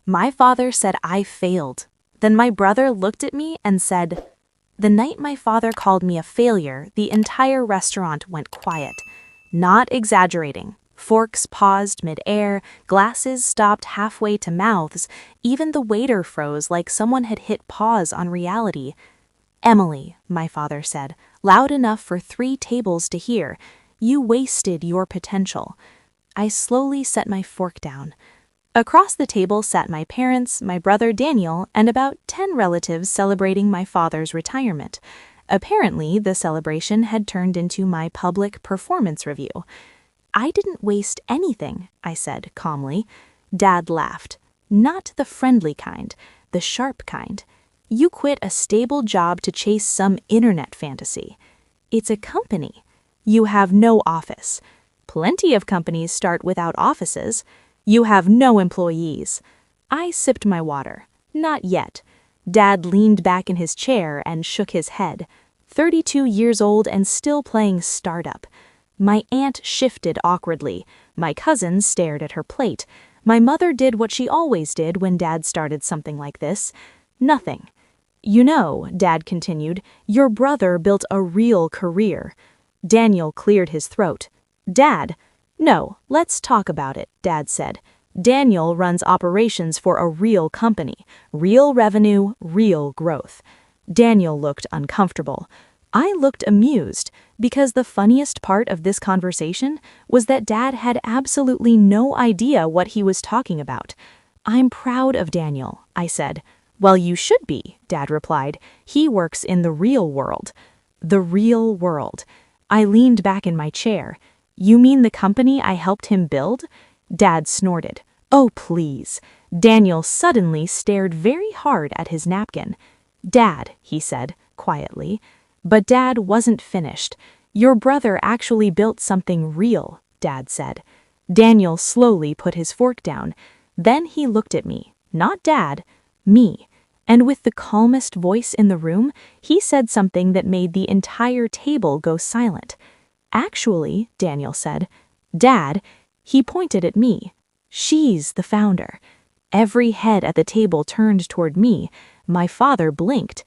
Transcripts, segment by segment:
My father said I failed. Then my brother looked at me and said, "The night my father called me a failure, the entire restaurant went quiet. Not exaggerating. Forks paused mid-air, glasses stopped halfway to mouths, even the waiter froze like someone had hit pause on reality. "Emily," my father said, loud enough for 3 tables to hear, "you wasted your potential." I slowly set my fork down. Across the table sat my parents, my brother Daniel, and about 10 relatives celebrating my father's retirement. Apparently, the celebration had turned into my public performance review. "I didn't waste anything," I said calmly. Dad laughed. "Not the friendly kind, the sharp kind. You quit a stable job to chase some internet fantasy. It's a company. You have no office. Plenty of companies start without offices. You have no employees." I sipped my water. Not yet. Dad leaned back in his chair and shook his head. 32 years old and still playing startup. My aunt shifted awkwardly. My cousin stared at her plate. My mother did what she always did when Dad started something like this. Nothing. "You know," Dad continued, "your brother built a real career." Daniel cleared his throat. "Dad, no, let's talk about it," Dad said. "Daniel runs operations for a real company, real revenue, real growth." Daniel looked uncomfortable. I looked amused, because the funniest part of this conversation was that Dad had absolutely no idea what he was talking about. "I'm proud of Daniel," I said. "Well, you should be," Dad replied. "He works in the real world." The real world. I leaned back in my chair. "You mean the company I helped him build?" Dad snorted. "Oh, please." Daniel suddenly stared very hard at his napkin. "Dad," he said, quietly. But Dad wasn't finished. "Your brother actually built something real," Dad said. Daniel slowly put his fork down. Then he looked at me. Not Dad, me. And with the calmest voice in the room, he said something that made the entire table go silent. "Actually," Daniel said, "Dad," he pointed at me. "She's the founder." Every head at the table turned toward me. My father blinked.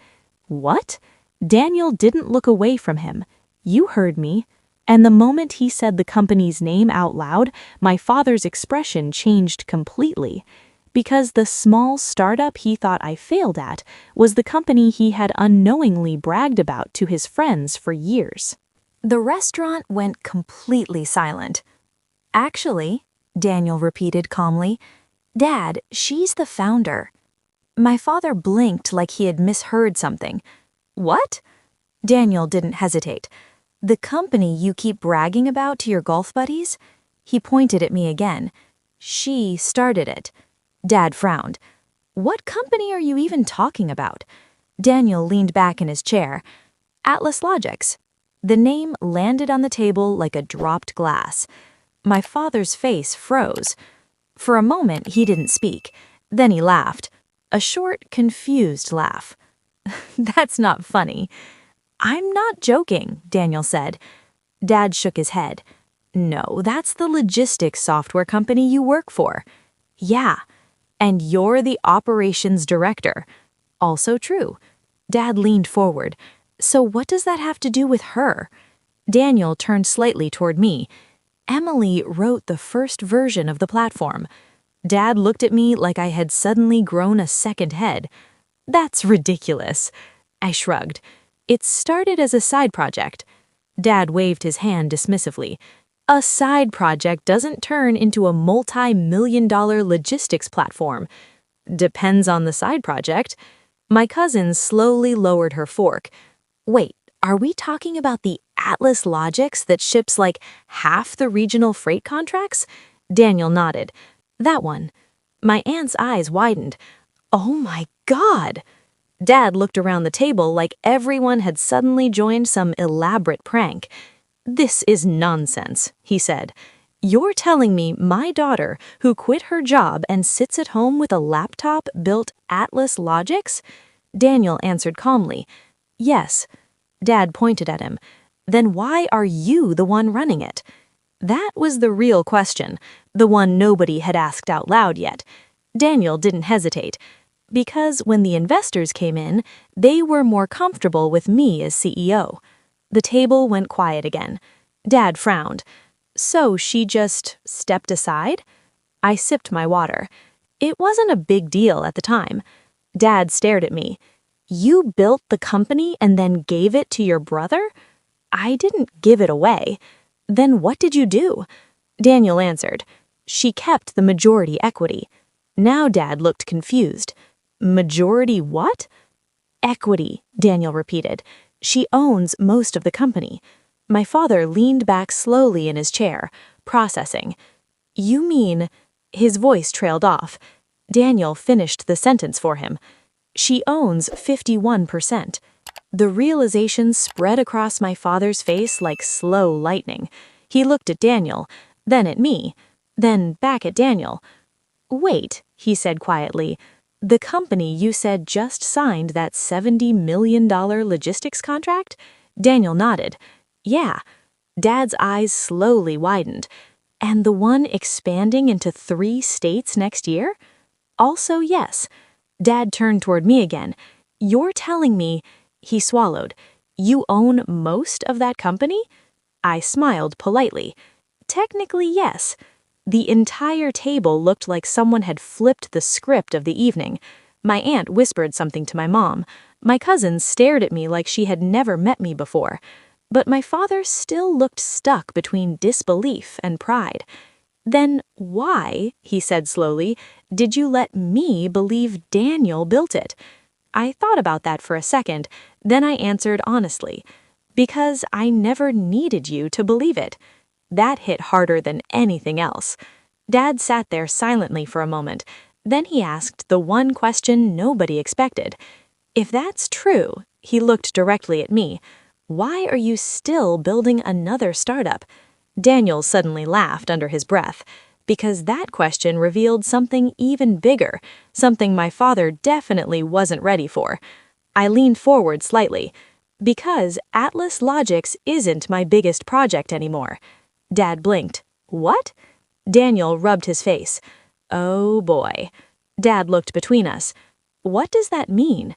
"What?" Daniel didn't look away from him. "You heard me." And the moment he said the company's name out loud, my father's expression changed completely. Because the small startup he thought I failed at was the company he had unknowingly bragged about to his friends for years. The restaurant went completely silent. "Actually," Daniel repeated calmly, "Dad, she's the founder." My father blinked like he had misheard something. "What?" Daniel didn't hesitate. "The company you keep bragging about to your golf buddies?" He pointed at me again. "She started it." Dad frowned. "What company are you even talking about?" Daniel leaned back in his chair. "Atlas Logics." The name landed on the table like a dropped glass. My father's face froze. For a moment, he didn't speak. Then he laughed. A short, confused laugh. "That's not funny." "I'm not joking," Daniel said. Dad shook his head. "No, that's the logistics software company you work for." "Yeah. And you're the operations director." "Also true." Dad leaned forward. "So what does that have to do with her?" Daniel turned slightly toward me. "Emily wrote the first version of the platform." Dad looked at me like I had suddenly grown a second head. "That's ridiculous." I shrugged. "It started as a side project." Dad waved his hand dismissively. "A side project doesn't turn into a multi-million-dollar logistics platform." "Depends on the side project." My cousin slowly lowered her fork. "Wait, are we talking about the Atlas Logics that ships like half the regional freight contracts?" Daniel nodded. "That one." My aunt's eyes widened. "Oh my God!" Dad looked around the table like everyone had suddenly joined some elaborate prank. "This is nonsense," he said. "You're telling me my daughter, who quit her job and sits at home with a laptop, built Atlas Logics?" Daniel answered calmly. "Yes." Dad pointed at him. "Then why are you the one running it?" That was the real question, the one nobody had asked out loud yet. Daniel didn't hesitate, because when the investors came in, they were more comfortable with me as CEO. The table went quiet again. Dad frowned. So she just stepped aside? I sipped my water. It wasn't a big deal at the time. Dad stared at me. You built the company and then gave it to your brother? I didn't give it away. Then what did you do? Daniel answered. She kept the majority equity. Now Dad looked confused. Majority what? Equity, Daniel repeated. She owns most of the company. My father leaned back slowly in his chair, processing. You mean... His voice trailed off. Daniel finished the sentence for him. She owns 51%. The realization spread across my father's face like slow lightning. He looked at Daniel, then at me, then back at Daniel. Wait, he said quietly. The company you said just signed that $70 million logistics contract? Daniel nodded. Yeah. Dad's eyes slowly widened. And the one expanding into 3 states next year? Also yes. Dad turned toward me again. You're telling me, he swallowed, you own most of that company? I smiled politely. Technically, yes. The entire table looked like someone had flipped the script of the evening. My aunt whispered something to my mom. My cousins stared at me like she had never met me before. But my father still looked stuck between disbelief and pride. Then why, he said slowly, did you let me believe Daniel built it? I thought about that for a second, then I answered honestly. Because I never needed you to believe it. That hit harder than anything else. Dad sat there silently for a moment. Then he asked the one question nobody expected. If that's true, he looked directly at me. Why are you still building another startup? Daniel suddenly laughed under his breath, because that question revealed something even bigger, something my father definitely wasn't ready for. I leaned forward slightly. Because Atlas Logix isn't my biggest project anymore. Dad blinked. What? Daniel rubbed his face. Oh boy. Dad looked between us. What does that mean?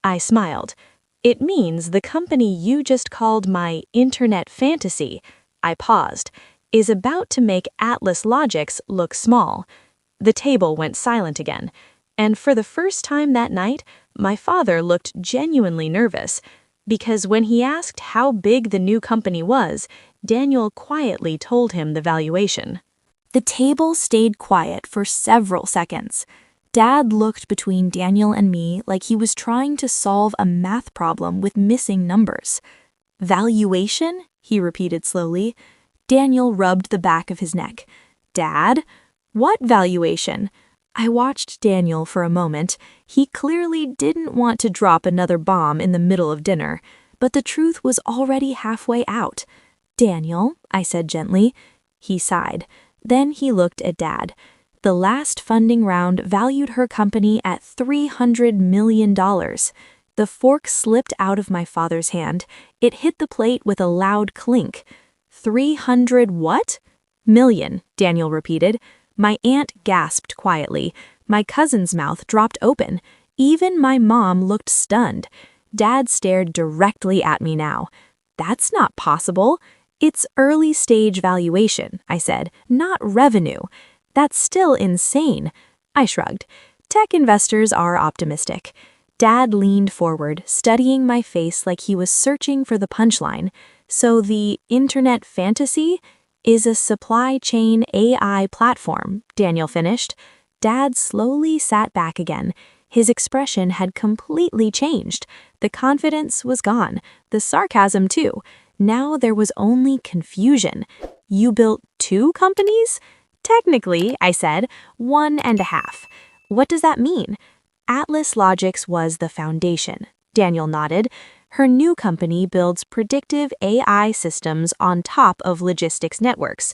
I smiled. It means the company you just called my internet fantasy, I paused, is about to make Atlas Logix look small. The table went silent again, and for the first time that night, my father looked genuinely nervous, because when he asked how big the new company was, Daniel quietly told him the valuation. The table stayed quiet for several seconds. Dad looked between Daniel and me like he was trying to solve a math problem with missing numbers. Valuation? He repeated slowly. Daniel rubbed the back of his neck. Dad? What valuation? I watched Daniel for a moment. He clearly didn't want to drop another bomb in the middle of dinner, but the truth was already halfway out. Daniel, I said gently. He sighed. Then he looked at Dad. The last funding round valued her company at $300 million. The fork slipped out of my father's hand. It hit the plate with a loud clink. 300 what? Million, Daniel repeated. My aunt gasped quietly. My cousin's mouth dropped open. Even my mom looked stunned. Dad stared directly at me now. That's not possible. It's early stage valuation, I said, not revenue. That's still insane. I shrugged. Tech investors are optimistic. Dad leaned forward, studying my face like he was searching for the punchline. So the internet fantasy is a supply chain AI platform, Daniel finished. Dad slowly sat back again. His expression had completely changed. The confidence was gone, the sarcasm too. Now there was only confusion. You built 2 companies? Technically, I said, 1.5. What does that mean? Atlas Logix was the foundation. Daniel nodded. Her new company builds predictive AI systems on top of logistics networks.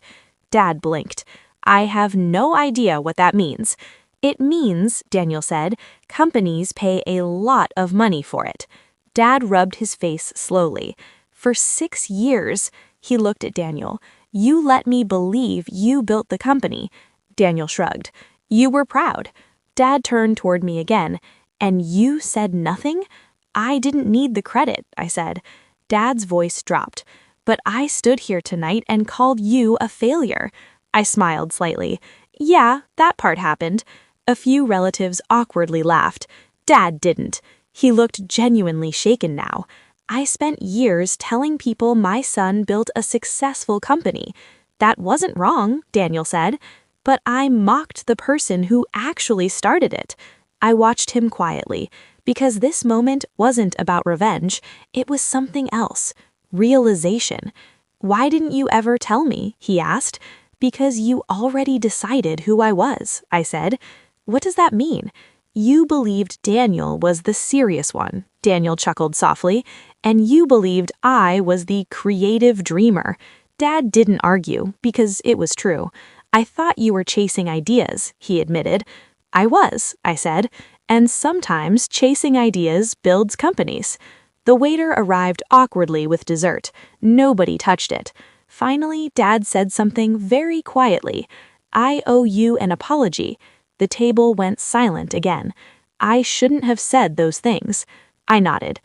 Dad blinked. I have no idea what that means. It means, Daniel said, companies pay a lot of money for it. Dad rubbed his face slowly. For 6 years, he looked at Daniel. You let me believe you built the company. Daniel shrugged. You were proud. Dad turned toward me again. And you said nothing? I didn't need the credit, I said. Dad's voice dropped. But I stood here tonight and called you a failure. I smiled slightly. Yeah, that part happened. A few relatives awkwardly laughed. Dad didn't. He looked genuinely shaken now. I spent years telling people my son built a successful company. That wasn't wrong, Daniel said. But I mocked the person who actually started it. I watched him quietly, because this moment wasn't about revenge. It was something else. Realization. Why didn't you ever tell me? He asked. Because you already decided who I was, I said. What does that mean? You believed Daniel was the serious one, Daniel chuckled softly, and you believed I was the creative dreamer. Dad didn't argue, because it was true. I thought you were chasing ideas, he admitted. I was, I said, and sometimes chasing ideas builds companies. The waiter arrived awkwardly with dessert. Nobody touched it. Finally, Dad said something very quietly. I owe you an apology. The table went silent again. I shouldn't have said those things. I nodded.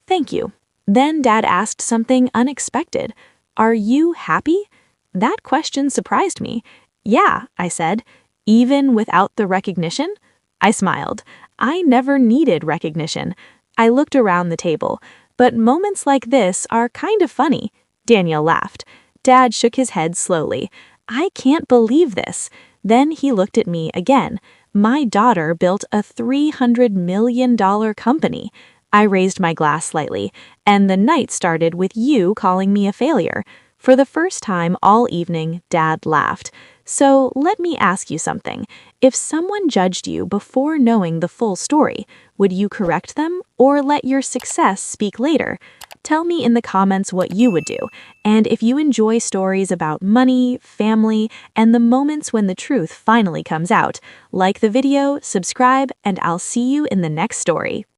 Thank you. Then Dad asked something unexpected. Are you happy? That question surprised me. Yeah, I said. Even without the recognition? I smiled. I never needed recognition. I looked around the table. But moments like this are kind of funny. Daniel laughed. Dad shook his head slowly. I can't believe this. Then he looked at me again. My daughter built a $300 million company. I raised my glass slightly, and the night started with you calling me a failure. For the first time all evening, Dad laughed. So let me ask you something. If someone judged you before knowing the full story, would you correct them or let your success speak later? Tell me in the comments what you would do. And if you enjoy stories about money, family, and the moments when the truth finally comes out, like the video, subscribe, and I'll see you in the next story.